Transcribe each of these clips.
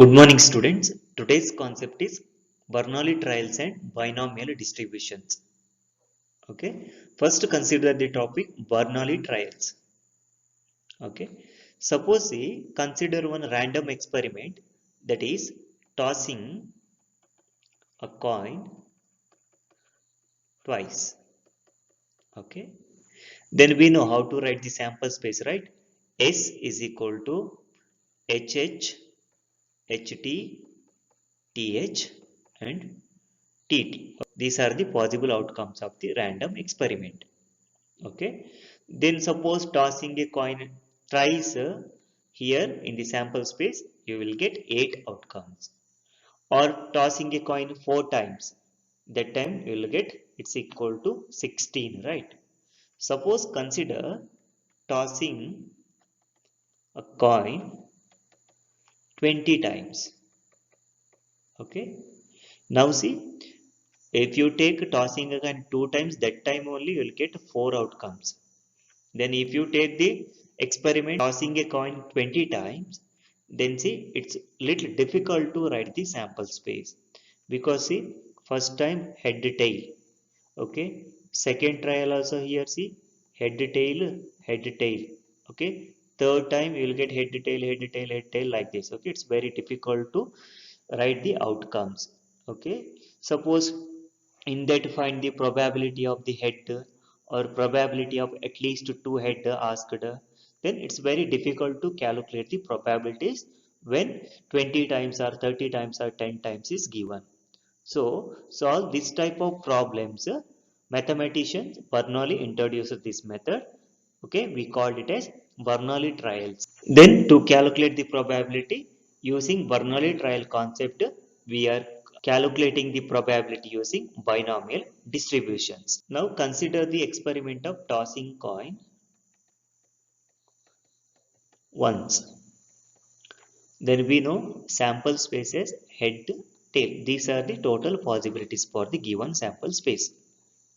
Good morning, students. Today's concept is Bernoulli trials and binomial distributions. Okay. First, consider the topic Bernoulli trials. Okay. Suppose we consider one random experiment, that is tossing a coin twice. Okay. Then we know how to write the sample space, right? S is equal to HH, HT, TH and TT. These are the possible outcomes of the random experiment. Okay. Then suppose tossing a coin thrice here in the sample space, you will get 8 outcomes. Or tossing a coin 4 times, that time you will get it's equal to 16, right? Suppose consider tossing a coin 20 times. Okay. Now see, if you take tossing a coin 2 times, that time only you will get 4 outcomes. Then if you take the experiment tossing a coin 20 times, then see it's little difficult to write the sample space, because see first time head tail, okay, second trial also here see head tail, okay, third time you will get head tail like this. Okay, it's very difficult to write the outcomes. Okay, suppose in that find the probability of the head or probability of at least two head asked, then it's very difficult to calculate the probabilities when 20 times or 30 times or 10 times is given. So solve this type of problems, mathematicians Bernoulli introduced this method. Okay, we called it as Bernoulli trials. Then to calculate the probability using Bernoulli trial concept, we are calculating the probability using binomial distributions. Now consider the experiment of tossing coin once. Then we know sample spaces head, tail. These are the total possibilities for the given sample space.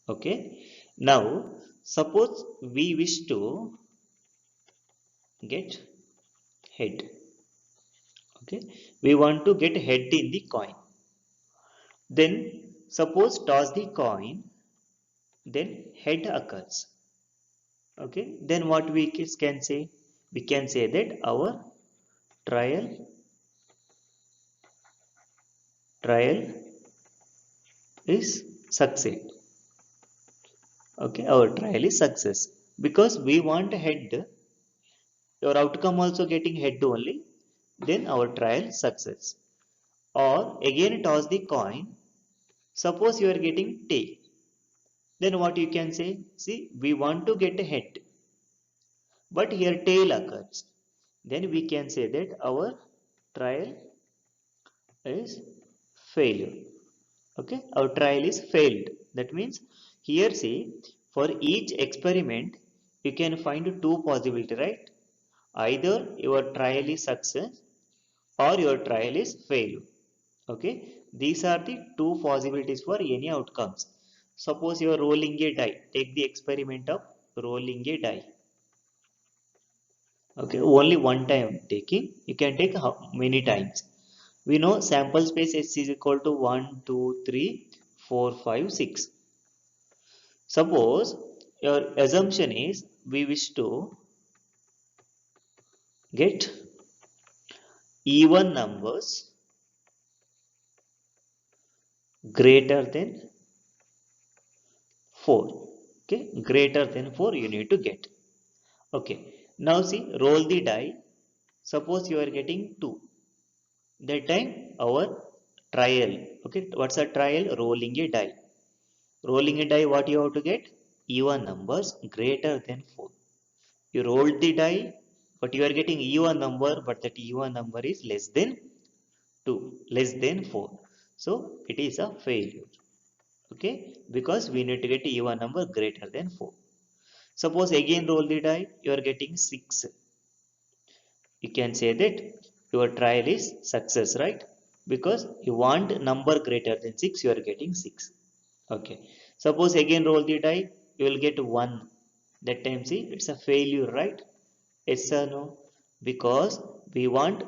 Okay. Now suppose we wish to get head. Okay. We want to get head in the coin. Then suppose toss the coin, then head occurs. Okay. Then what we can say? We can say that our trial trial is succeed. Okay, our trial is success because we want head. Your outcome also getting head only. Then our trial success. Or again toss the coin. Suppose you are getting tail. Then what you can say? See, we want to get a head, but here tail occurs. Then we can say that our trial is failure. Okay, our trial is failed. That means here see, for each experiment you can find two possibility, right? Either your trial is success or your trial is failure. Okay, these are the two possibilities for any outcomes. Suppose you are rolling a die, take the experiment of rolling a die. Okay, only one time taking, you can take how many times? We know sample space S is equal to 1 2 3 4 5 6. Suppose your assumption is we wish to get even numbers greater than 4. Okay, greater than 4 you need to get. Okay, now see, roll the die. Suppose you are getting 2. That time our trial. Okay, what's a trial? Rolling a die. Rolling a die, what you have to get? Even numbers greater than 4. You rolled the die, but you are getting even number, but that even number is less than 2, less than 4. So it is a failure. Okay, because we need to get even number greater than 4. Suppose again roll the die, you are getting 6. You can say that your trial is success, right? Because you want number greater than 6, you are getting 6. Okay, suppose again roll the die, you will get 1. That time see, it's a failure, right? Yes or no? Because we want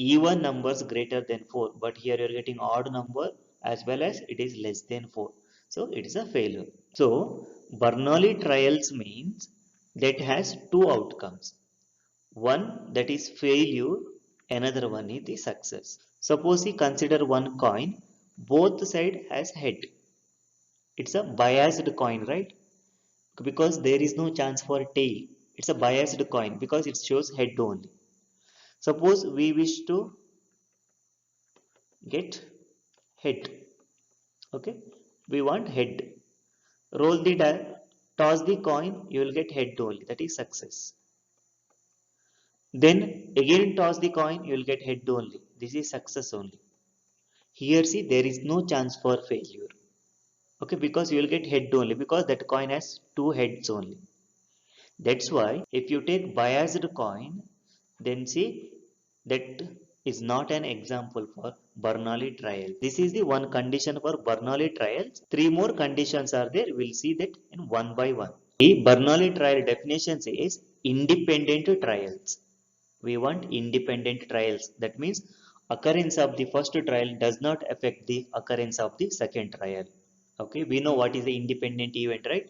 even numbers greater than 4, but here you're getting odd number as well as it is less than 4. So it is a failure. So Bernoulli trials means that has two outcomes. One that is failure, another one is the success. Suppose you consider one coin, both side has head. It's a biased coin, right? Because there is no chance for tail. It's a biased coin because it shows head only. Suppose we wish to get head. Okay, we want head. Roll the die, toss the coin, you will get head only. That is success. Then again toss the coin, you will get head only. This is success only. Here see there is no chance for failure. Okay, because you will get head only because that coin has two heads only. That's why if you take biased coin, then see that is not an example for Bernoulli trial. This is the one condition for Bernoulli trials. Three more conditions are there. We'll see that in one by one. The Bernoulli trial definition says independent trials. We want independent trials. That means occurrence of the first trial does not affect the occurrence of the second trial. Okay, we know what is the independent event, right?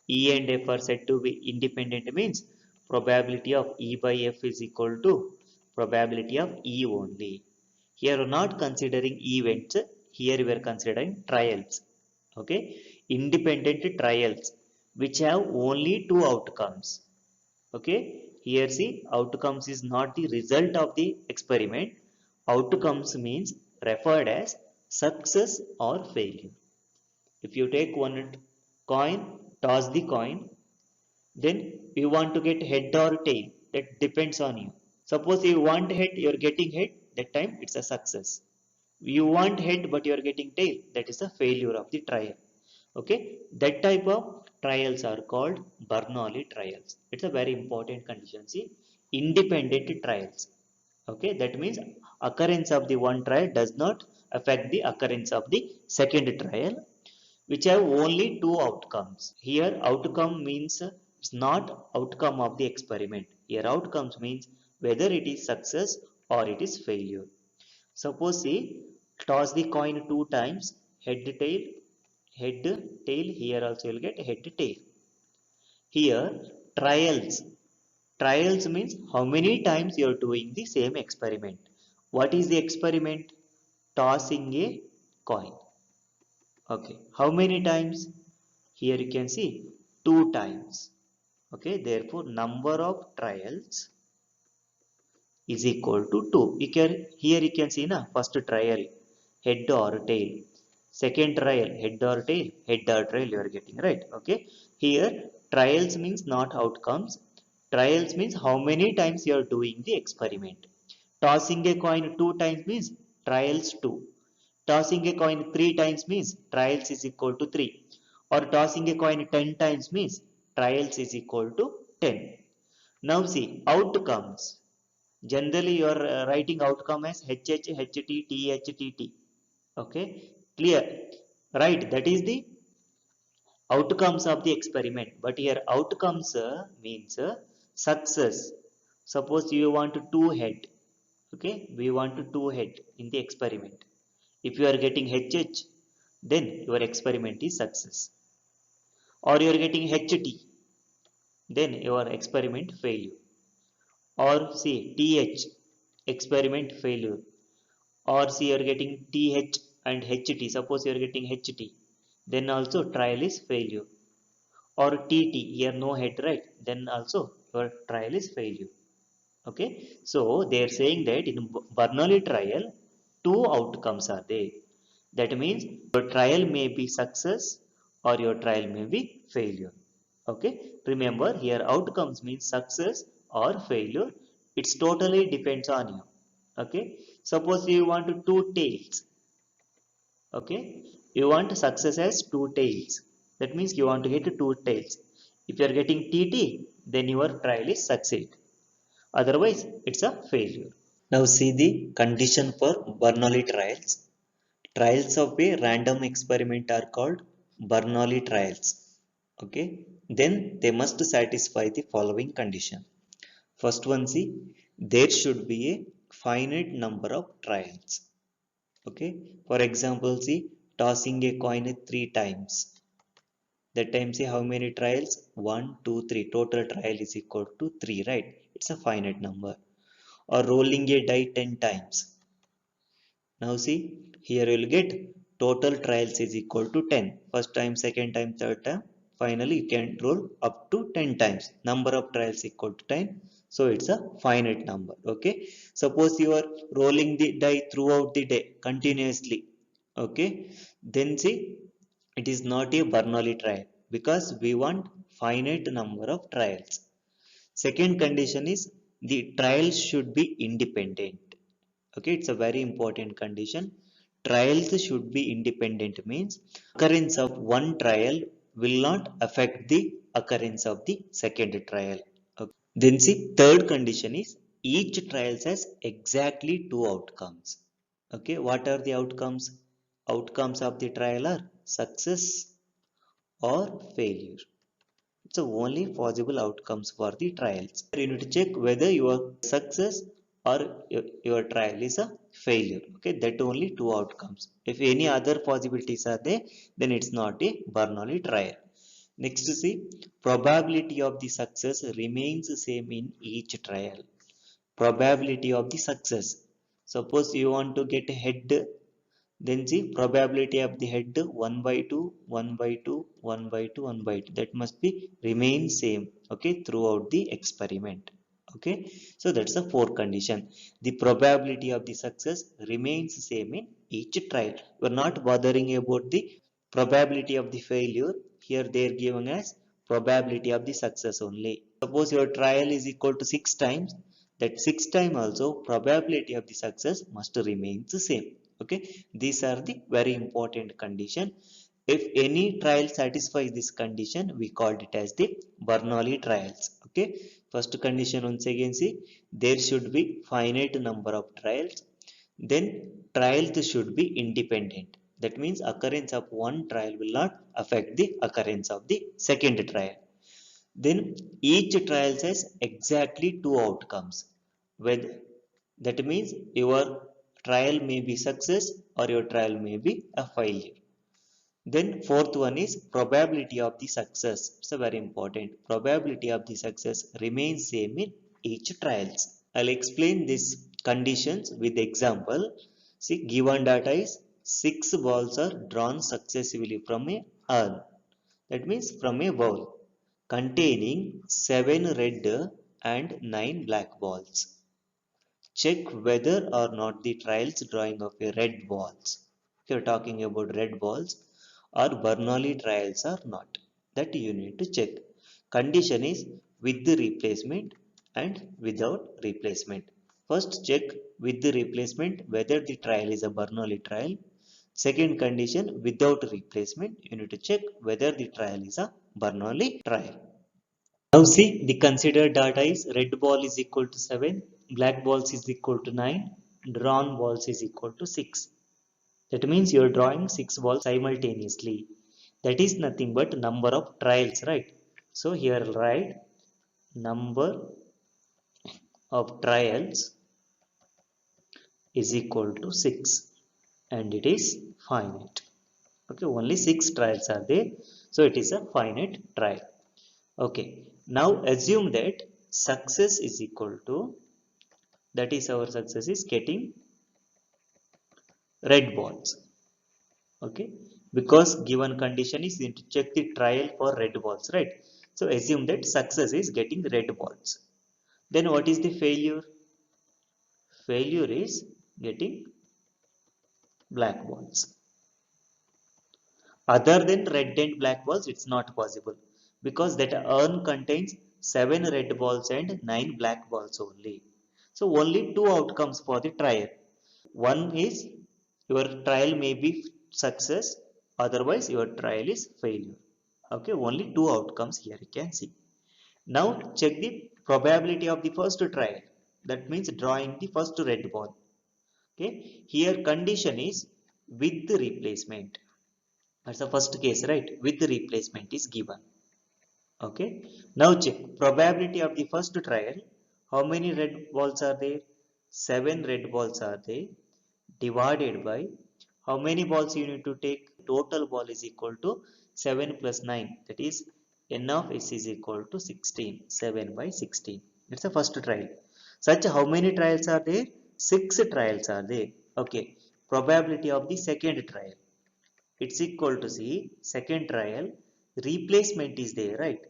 E and F are said to be independent means probability of E by F is equal to probability of E only. Here we are not considering events, here we are considering trials. Okay, independent trials which have only two outcomes. Okay, here see outcomes is not the result of the experiment. Outcomes means referred as success or failure. If you take one coin, toss the coin, then you want to get head or tail. That depends on you. Suppose you want head, you are getting head, that time it's a success. You want head but you are getting tail, that is a failure of the trial. Okay, that type of trials are called Bernoulli trials. It's a very important condition. See, independent trials. Okay, that means occurrence of the one trial does not affect the occurrence of the second trial, which have only two outcomes. Here outcome means it's not outcome of the experiment. Here outcomes means whether it is success or it is failure. Suppose see, toss the coin two times, head tail, head tail. Here also you'll get head tail. Here trials. Trials means how many times you are doing the same experiment. What is the experiment? Tossing a coin. Okay, how many times? Here you can see two times. Okay, therefore number of trials is equal to 2. Here you can see na first trial head or tail, second trial head or tail you are getting, right? Okay, here trials means not outcomes, trials means how many times you are doing the experiment. Tossing a coin two times means trials 2. Tossing a coin three times means trials is equal to 3. Or tossing a coin 10 times means trials is equal to 10. Now see outcomes. Generally, you are writing outcome as HH, HT, TH, TT. Okay, clear? Right, that is the outcomes of the experiment. But here outcomes means success. Suppose you want two head. Okay, we want two head in the experiment. If you are getting HH, then your experiment is success. Or you are getting HT, then your experiment failure. Or say TH, experiment failure. Or see you are getting TH and HT. Suppose you are getting HT, then also trial is failure. Or TT, here no head, right? Then also your trial is failure. Okay, so they are saying that in Bernoulli trial, two outcomes are there. That means your trial may be success or your trial may be failure. Okay, remember here outcomes means success or failure. It's totally depends on you. Okay, suppose you want two tails. Okay, you want success as two tails. That means you want to get two tails. If you are getting TT, then your trial is succeed. Otherwise, it's a failure. Now see the condition for Bernoulli trials. Trials of a random experiment are called Bernoulli trials. Okay, then they must satisfy the following condition. First one, see, there should be a finite number of trials. Okay, for example, see, tossing a coin 3 times. That time, see how many trials? 1 2 3. Total trial is equal to 3, right? It's a finite number. Or rolling a die 10 times. Now see, here you will get total trials is equal to 10. First time, second time, third time. Finally, you can roll up to 10 times. Number of trials equal to 10. So it's a finite number. Okay. Suppose you are rolling the die throughout the day continuously. Okay. Then see, it is not a Bernoulli trial because we want finite number of trials. Second condition is the trials should be independent. Okay, it's a very important condition. Trials should be independent means occurrence of one trial will not affect the occurrence of the second trial. Okay. Then see, third condition is each trial has exactly two outcomes. Okay, what are the outcomes? Outcomes of the trial are success or failure. It's the only possible outcomes for the trials. You need to check whether your success or your trial is a failure. Okay, that only two outcomes. If any other possibilities are there, then it's not a Bernoulli trial. Next, see, probability of the success remains the same in each trial. Probability of the success. Suppose you want to get a head, then see probability of the head 1 by 2, 1 by 2, 1 by 2, 1 by 2. That must be remain same, okay, throughout the experiment. Okay, so that's the fourth condition. The probability of the success remains same in each trial. We're not bothering about the probability of the failure. Here they are giving us probability of the success only. Suppose your trial is equal to 6 times, that 6 time also probability of the success must remain the same. Okay, these are the very important condition. If any trial satisfies this condition, we called it as the Bernoulli trials. Okay, first condition once again, see, there should be finite number of trials. Then trials should be independent. That means occurrence of one trial will not affect the occurrence of the second trial. Then each trial has exactly two outcomes. Whether that means your trial may be success or your trial may be a failure. Then fourth one is probability of the success. It's a very important. Probability of the success remains same in each trials. I'll explain these conditions with example. See, given data is 6 balls are drawn successively from a urn. That means from a bowl containing 7 red and 9 black balls. Check whether or not the trials drawing of a red balls, if you're talking about red balls, or Bernoulli trials or not. That you need to check. Condition is with the replacement and without replacement. First check with the replacement whether the trial is a Bernoulli trial. Second condition, without replacement, you need to check whether the trial is a Bernoulli trial. Now see, the considered data is red ball is equal to 7, black balls is equal to 9, drawn balls is equal to 6. That means you are drawing 6 balls simultaneously. That is nothing but number of trials, right? So here write number of trials is equal to 6 and it is finite. Okay, only 6 trials are there. So it is a finite trial. Okay, now assume that success is equal to, that is our success is getting red balls. Okay, because given condition is you need to check the trial for red balls, right? So assume that success is getting red balls. Then what is the failure? Failure is getting black balls. Other than red and black balls, it's not possible because that urn contains 7 red balls and 9 black balls only. So only two outcomes for the trial. One is your trial may be success, otherwise your trial is failure. Okay, only two outcomes here you can see. Now check the probability of the first trial. That means drawing the first red ball. Okay, here condition is with the replacement. That's the first case, right? With the replacement is given. Okay. Now check probability of the first trial. How many red balls are there? 7 red balls are there, divided by how many balls you need to take? Total ball is equal to 7 plus 9. That is n of s is equal to 16. 7 by 16. It's the first trial. Such how many trials are there? 6 trials are there. Okay. Probability of the second trial. It's equal to see second trial. Replacement is there, right?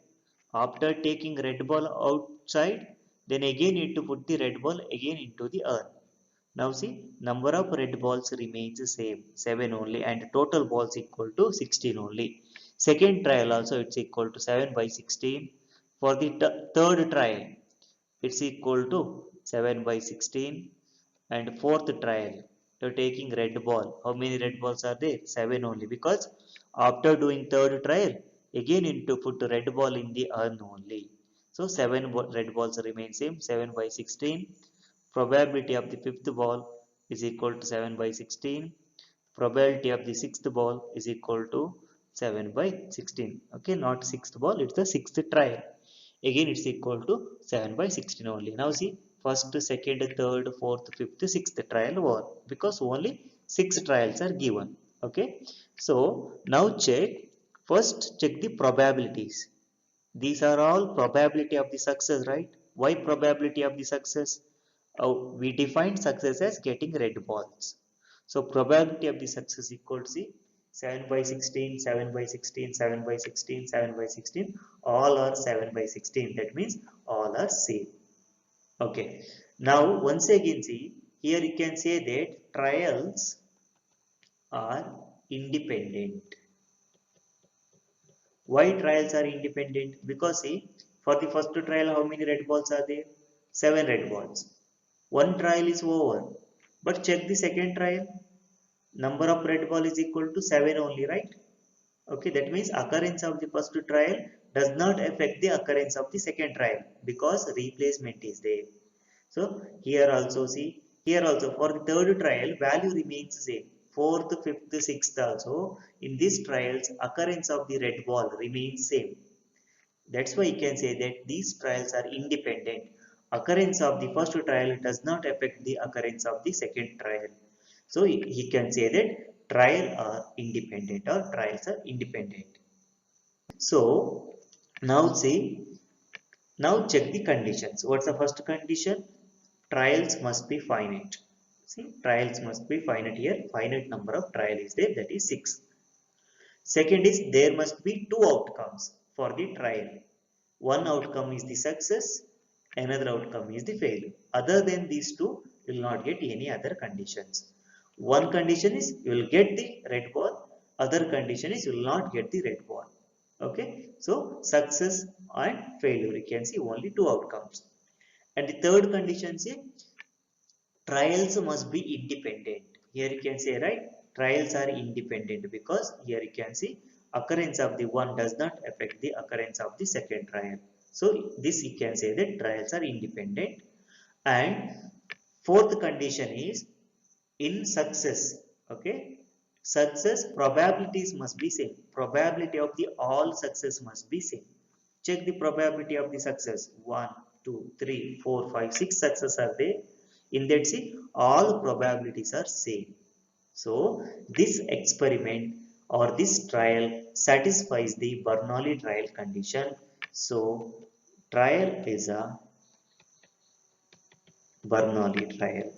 After taking red ball outside, then again need to put the red ball again into the earth. Now see, number of red balls remains the same, 7 only, and total balls equal to 16 only. Second trial also it's equal to 7 by 16. For the third trial, it's equal to 7 by 16. And fourth trial, you're taking red ball. How many red balls are there? 7 only, because after doing third trial, again you need to put red ball in the urn only. So 7 red balls remain same, 7 by 16. Probability of the fifth ball is equal to 7 by 16. Probability of the sixth ball is equal to 7 by 16. Okay, not sixth ball, it's the sixth trial. Again, it's equal to 7 by 16 only. Now see, first, second, third, fourth, fifth, sixth trial over, because only 6 trials are given. Okay, so now first check the probabilities. These are all probability of the success, right? Why probability of the success? We define success as getting red balls. So probability of the success equal to see 7 by 16, 7 by 16, 7 by 16, 7 by 16. All are 7 by 16. That means all are same. Okay. Now once again see, here you can say that trials are independent. Why trials are independent? Because see, for the first trial, how many red balls are there? 7 red balls. One trial is over. But check the second trial. Number of red ball is equal to 7 only, right? Okay, that means occurrence of the first trial does not affect the occurrence of the second trial because replacement is there. So here also see, here also for the third trial value remains same. Fourth, fifth, sixth also in these trials occurrence of the red ball remains same. That's why you can say that these trials are independent. Occurrence of the first trial does not affect the occurrence of the second trial. So he can say that trial are independent or trials are independent. So now see, now check the conditions. What's the first condition? Trials must be finite. See, trials must be finite here. Finite number of trial is there, that is 6. Second is there must be two outcomes for the trial. One outcome is the success, another outcome is the failure. Other than these two, you will not get any other conditions. One condition is you will get the red ball, other condition is you will not get the red ball. Okay, so success and failure, you can see only two outcomes. And the third condition is trials must be independent. Here you can say, right, trials are independent because here you can see occurrence of the one does not affect the occurrence of the second trial. So this you can say that trials are independent. And fourth condition is in success. Okay, success probabilities must be same. Probability of the all success must be same. Check the probability of the success. 1, 2, 3, 4, 5, 6 success are there. In that see, all probabilities are same. So this experiment or this trial satisfies the Bernoulli trial condition. So trial is a Bernoulli trial.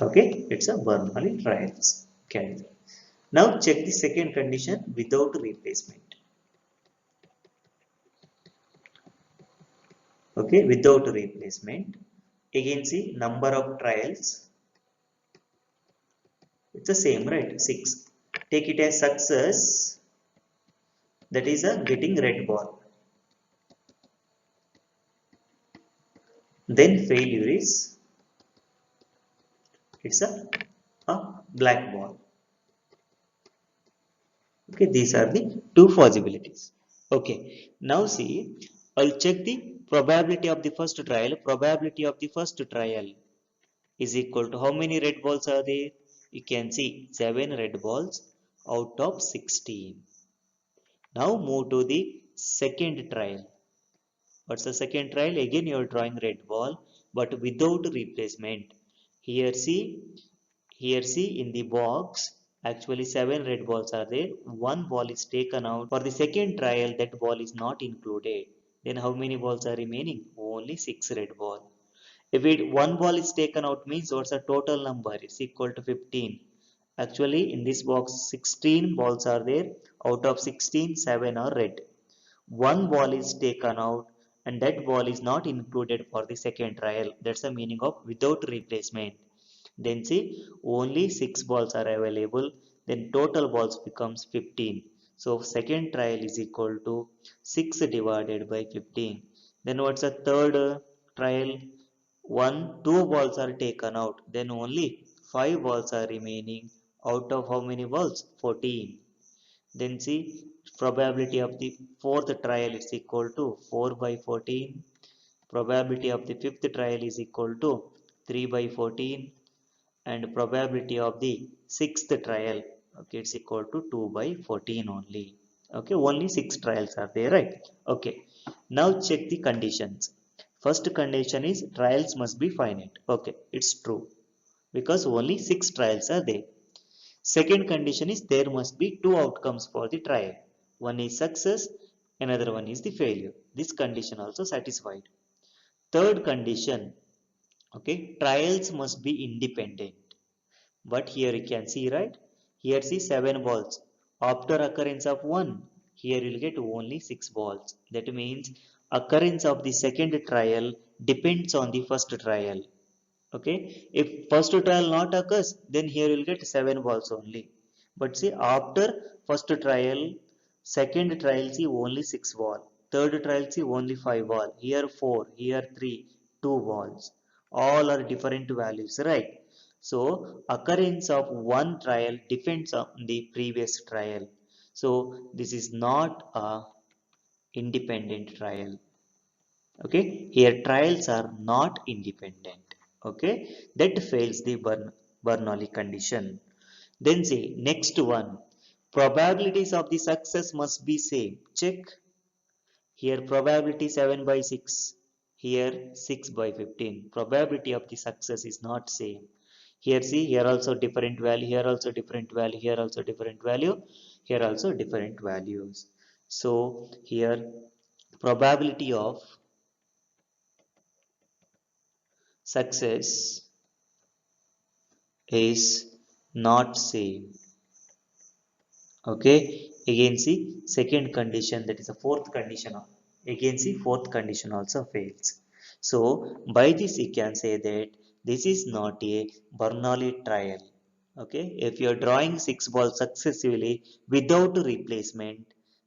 Okay, it's a Bernoulli trials. Okay. Now check the second condition without replacement. Okay, without replacement. Again see number of trials. It's the same, right? 6. Take it as success. That is a getting red ball. Then failure is it's a black ball. Okay, these are the two possibilities. Okay, now see, I'll check the probability of the first trial. Probability of the first trial is equal to how many red balls are there? You can see 7 red balls out of 16. Now move to the second trial. What's the second trial? Again you are drawing red ball but without replacement. Here see in the box actually 7 red balls are there. One ball is taken out. For the second trial that ball is not included. Then how many balls are remaining? Only 6 red ball. If one ball is taken out means what's the total number? It's equal to 15. Actually in this box 16 balls are there. Out of 16, 7 are red. One ball is taken out and that ball is not included for the second trial. That's the meaning of without replacement. Then see only 6 balls are available. Then total balls becomes 15. So second trial is equal to 6 divided by 15. Then what's the third trial? Two balls are taken out. Then only 5 balls are remaining. Out of how many balls? 14. Then see probability of the fourth trial is equal to 4 by 14. Probability of the fifth trial is equal to 3 by 14. And probability of the sixth trial, okay, it's equal to 2 by 14 only. Okay, only 6 trials are there, right? Okay, now check the conditions. First condition is trials must be finite. Okay, it's true because only 6 trials are there. Second condition is there must be two outcomes for the trial. One is success, another one is the failure. This condition also satisfied. Third condition, okay, trials must be independent. But here you can see, right? Here see 7 balls. After occurrence of 1, here you will get only 6 balls. That means occurrence of the second trial depends on the first trial. Okay, if first trial not occurs then here you will get 7 balls only, but see after first trial second trial see only 6 ball, third trial see only 5 ball, here 4, here 3, 2 balls, all are different values, right? So occurrence of one trial depends on the previous trial, so this is not a independent trial. Okay, here trials are not independent. Okay, that fails the Bernoulli condition. Then say next one, probabilities of the success must be same. Check here, probability 7 by 6, here 6 by 15. Probability of the success is not same. Here see, here also different value, here also different value, here also different value, here also different values. So here probability of success is not same. Okay, again see second condition, that is a fourth condition, again see fourth condition also fails. So by this you can say that this is not a Bernoulli trial. Okay, if you are drawing 6 balls successively without replacement,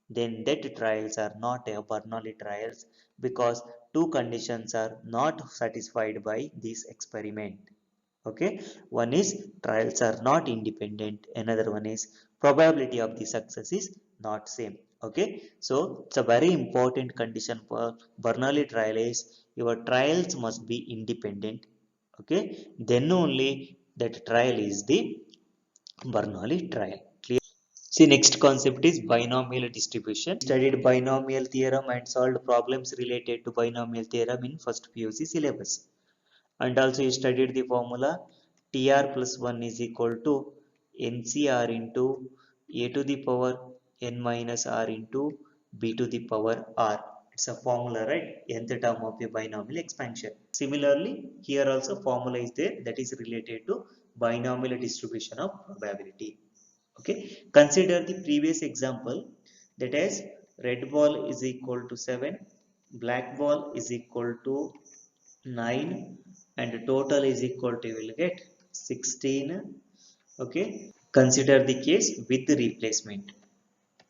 then that trials are not a Bernoulli trials, because two conditions are not satisfied by this experiment. Okay, one is trials are not independent, another one is probability of the success is not same. Okay, so it's a very important condition for Bernoulli trial is your trials must be independent. Okay, then only that trial is the Bernoulli trial. Clear? See, next concept is binomial distribution. Studied binomial theorem and solved problems related to binomial theorem in first PUC syllabus. And also you studied the formula TR plus 1 is equal to NCR into a to the power n minus r into b to the power r. It's a formula, right? Nth term of a binomial expansion. Similarly, here also formula is there that is related to binomial distribution of probability. Okay, consider the previous example, that is red ball is equal to 7, black ball is equal to 9, and total is equal to, you will get 16. Okay, consider the case with the replacement.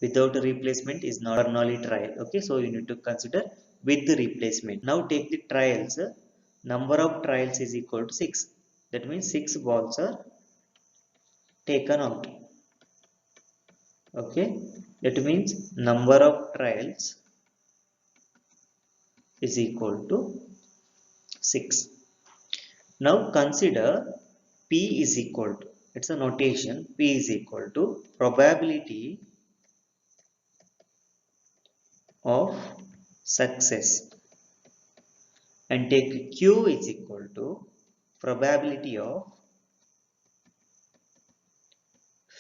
Without a replacement is not Bernoulli trial. Okay, so you need to consider with the replacement. Now take the trials. Number of trials is equal to 6. That means 6 balls are taken out. Okay, that means number of trials is equal to 6. Now consider P is equal to, it's a notation, P is equal to probability of success. and take Q is equal to probability of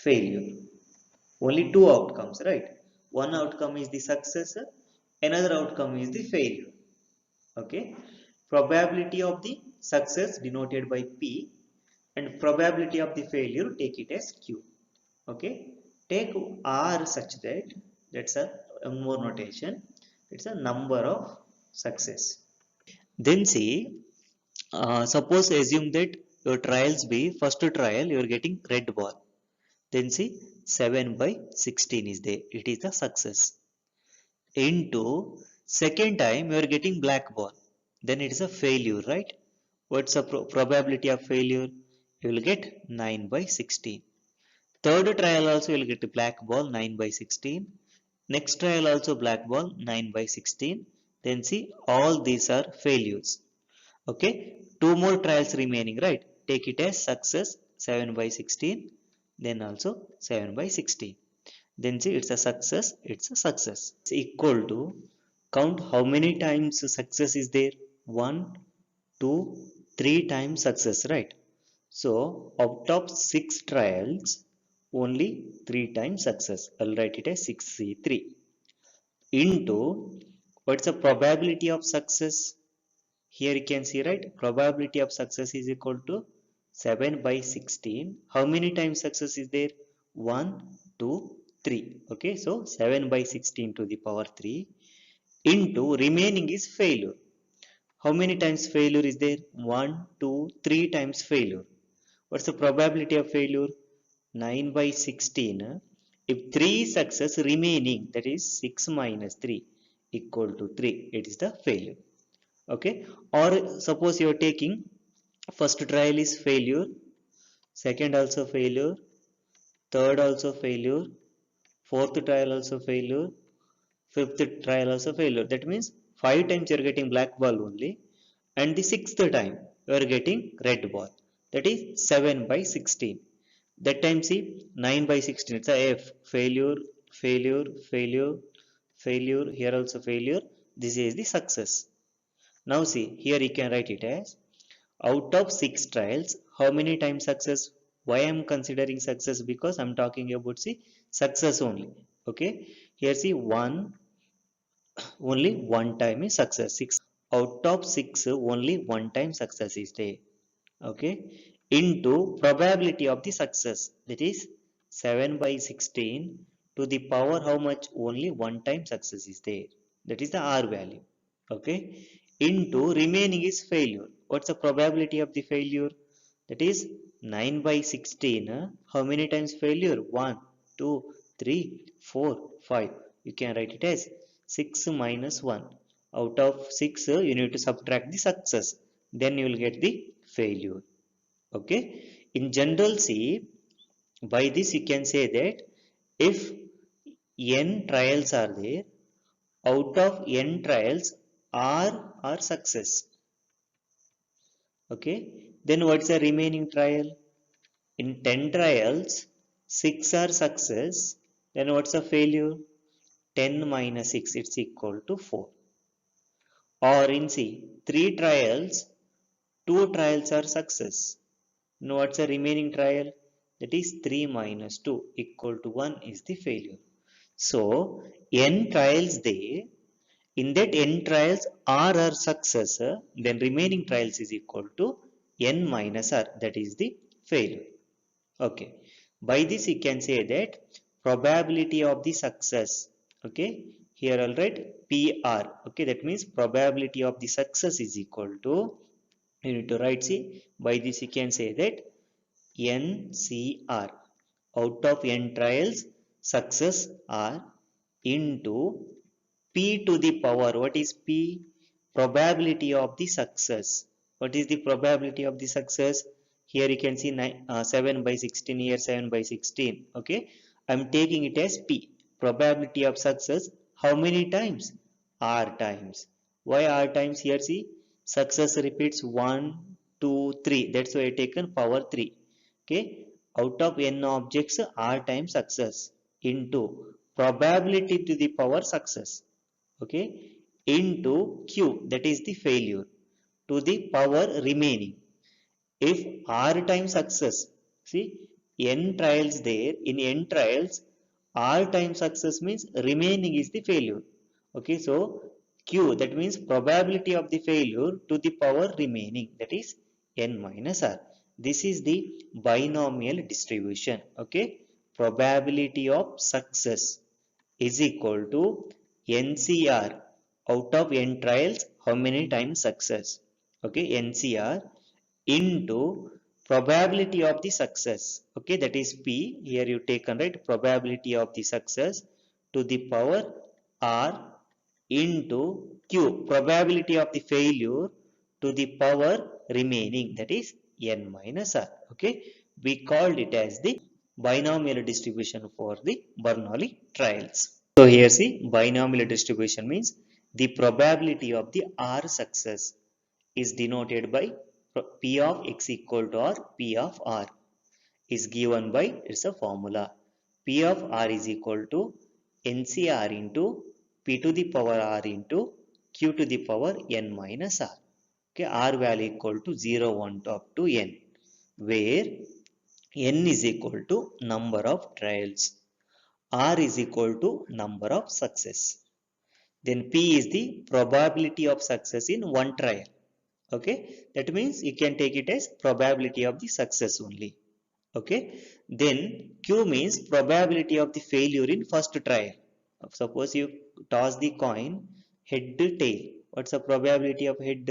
failure. Only two outcomes, right? One outcome is the success, another outcome is the failure. Okay, probability of the success denoted by P and probability of the failure take it as Q. Okay, take R such that that's a one more notation, it's a number of success. Then see, suppose assume that your trials be first trial you are getting red ball, then see 7 by 16 is there, it is the success. Into second time you are getting black ball, then it is a failure, right? What's the probability of failure? You will get 9 by 16. Third trial also you will get black ball 9 by 16. Next trial also black ball 9 by 16. Then see, all these are failures. Okay, two more trials remaining, right? Take it as success 7 by 16, then also 7 by 16. Then see, it's a success, it's a success. It's equal to, count how many times success is there. 1, 2, 3 times success, right? So out of 6 trials, only 3 times success. I'll write it as 6C3 into, what's the probability of success? Here you can see, right? Probability of success is equal to 7 by 16. How many times success is there? 1, 2, 3. Okay, so 7 by 16 to the power 3 into remaining is failure. How many times failure is there? 1, 2, 3 times failure. What's the probability of failure? 9 by 16. If 3 success remaining, that is 6 minus 3 equal to 3, it is the failure. Okay, or suppose you are taking first trial is failure, second also failure, third also failure, fourth trial also failure, fifth trial also failure. That means 5 times you are getting black ball only, and the sixth time you are getting red ball, that is 7 by 16. That time see, 9 by 16, it's a F, failure, failure, failure, failure, here also failure, this is the success. Now see, here you can write it as, out of 6 trials, how many times success? Why I am considering success? Because I am talking about see success only. Okay, here see, only one time is success. 6 out of 6, only one time success is there. Okay, into probability of the success, that is 7 by 16 to the power how much? Only one time success is there, that is the R value. Okay, into remaining is failure. What's the probability of the failure? That is 9 by 16. How many times failure? 1, 2, 3, 4, 5. You can write it as 6 minus 1. Out of 6, you need to subtract the success, then you will get the failure. Okay, in general see, by this you can say that if n trials are there, out of n trials r are success. Okay, then what's the remaining trial? In 10 trials 6 are success, then what's the failure? 10 minus 6, it's equal to 4. Or in C, 3 trials, 2 trials are success. Now what's the remaining trial? That is 3 minus 2 equal to 1 is the failure. So n trials there, in that n trials r are success, then remaining trials is equal to n minus r, that is the failure. Okay, by this you can say that probability of the success. Okay, here I'll write PR. Okay, that means probability of the success is equal to, you need to write, see, by this you can say that NCR, out of n trials success R, into P to the power, what is P? Probability of the success. What is the probability of the success? Here you can see 7 by 16, here 7 by 16. Okay, I am taking it as P, probability of success. How many times? R times. Why R times? Here see, success repeats 1, 2, 3, that's why I taken power 3. Okay, out of n objects R times success into probability to the power success. Okay, into Q, that is the failure. to the power remaining. If R times success, see n trials there, in n trials R times success means remaining is the failure. Okay, so Q, that means probability of the failure to the power remaining, that is n minus R. This is the binomial distribution. Okay, probability of success is equal to NCR, out of n trials how many times success. Okay, NCR into probability of the success. Okay, that is P. Here you take and write probability of the success to the power R into Q, probability of the failure to the power remaining, that is n minus R. Okay, we called it as the binomial distribution for the Bernoulli trials. So here see, binomial distribution means the probability of the R success is denoted by P of x equal to R, P of R is given by, it's a formula, P of R is equal to NCR into P to the power R into Q to the power n minus R. Okay, R value equal to 0, 1 to up to n, where n is equal to number of trials, R is equal to number of success. Then P is the probability of success in one trial. Okay, that means you can take it as probability of the success only. Okay, then Q means probability of the failure in first trial. Suppose you toss the coin head to tail, what's the probability of head?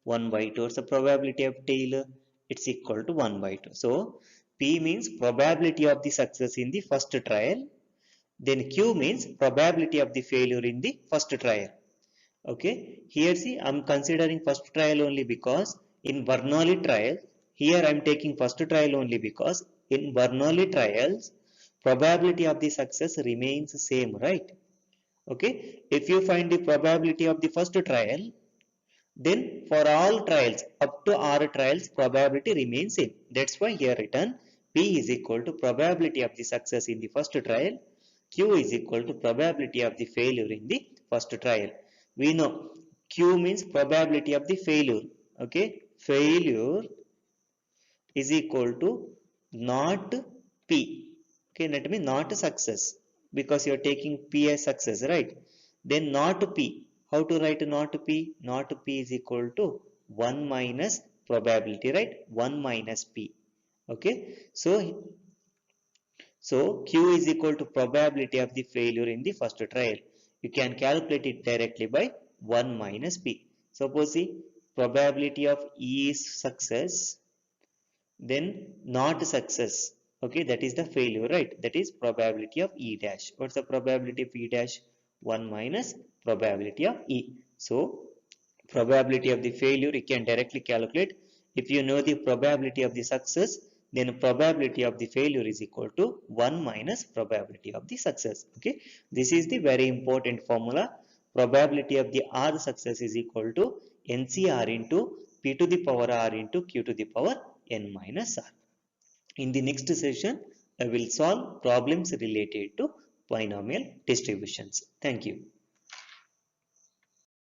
1 by 2. What's the probability of tail? It's equal to 1 by 2. So P means probability of the success in the first trial, then Q means probability of the failure in the first trial. Okay, here see, I'm considering first trial only because in Bernoulli trial, here I'm taking first trial only because in Bernoulli trials probability of the success remains same, right? Okay, if you find the probability of the first trial, then for all trials up to R trials probability remains same. That's why here written P is equal to probability of the success in the first trial, Q is equal to probability of the failure in the first trial. We know Q means probability of the failure. Okay, failure is equal to not P. Okay, that means not success, because you are taking P as success, right? Then not P. How to write not P? Not P is equal to 1 minus probability, right? 1 minus P. Okay, so Q is equal to probability of the failure in the first trial. You can calculate it directly by 1 minus P. Suppose the probability of E is success, then not success. Okay, that is the failure, right? That is probability of E dash. What's the probability of E dash? 1 minus probability of E. So probability of the failure you can directly calculate. If you know the probability of the success, then probability of the failure is equal to 1 minus probability of the success. Okay, this is the very important formula. Probability of the R success is equal to NCR into P to the power R into Q to the power n minus R. In the next session, I will solve problems related to binomial distributions. Thank you.